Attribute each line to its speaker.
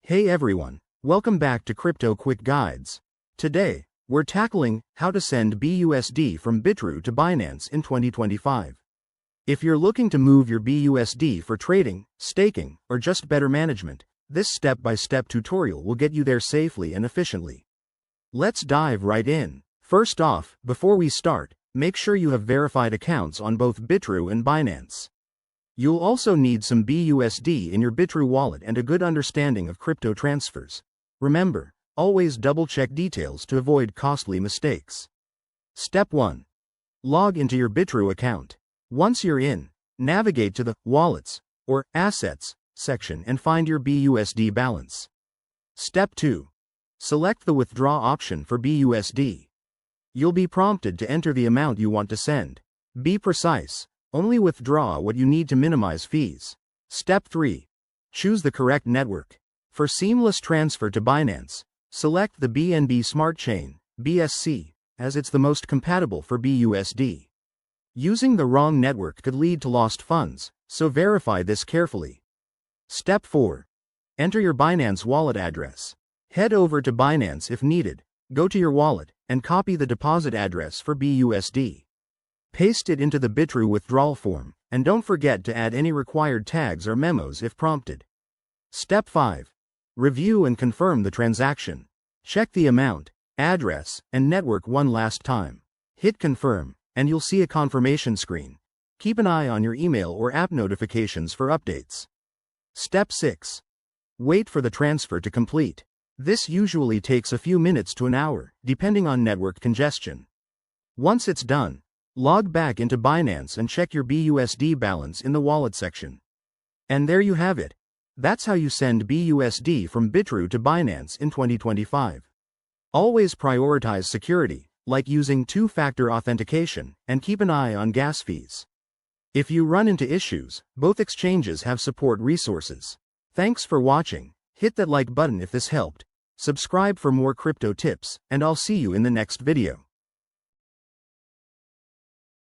Speaker 1: Hey everyone, welcome back to Crypto Quick Guides. Today, we're tackling how to send BUSD from Bitrue to Binance in 2025. If you're looking to move your BUSD for trading, staking, or just better management, this step-by-step tutorial will get you there safely and efficiently. Let's dive right in. First off, before we start, make sure you have verified accounts on both Bitrue and Binance. You'll also need some BUSD in your Bitrue wallet and a good understanding of crypto transfers. Remember, always double-check details to avoid costly mistakes. Step 1. Log into your Bitrue account. Once you're in, navigate to the Wallets or Assets section and find your BUSD balance. Step 2. Select the Withdraw option for BUSD. You'll be prompted to enter the amount you want to send. Be precise. Only withdraw what you need to minimize fees. Step 3. Choose the correct network. For seamless transfer to Binance, select the BNB Smart Chain, BSC, as it's the most compatible for BUSD. Using the wrong network could lead to lost funds, so verify this carefully. Step 4. Enter your Binance wallet address. Head over to Binance if needed, go to your wallet, and copy the deposit address for BUSD. Paste it into the Bitrue withdrawal form, and don't forget to add any required tags or memos if prompted. Step 5. Review and confirm the transaction. Check the amount, address, and network one last time. Hit confirm, and you'll see a confirmation screen. Keep an eye on your email or app notifications for updates. Step 6. Wait for the transfer to complete. This usually takes a few minutes to an hour, depending on network congestion. Once it's done, log back into Binance and check your BUSD balance in the wallet section. And there you have it. That's how you send BUSD from Bitrue to Binance in 2025. Always prioritize security, like using two-factor authentication, and keep an eye on gas fees. If you run into issues, both exchanges have support resources. Thanks for watching. Hit that like button if this helped. Subscribe for more crypto tips, and I'll see you in the next video.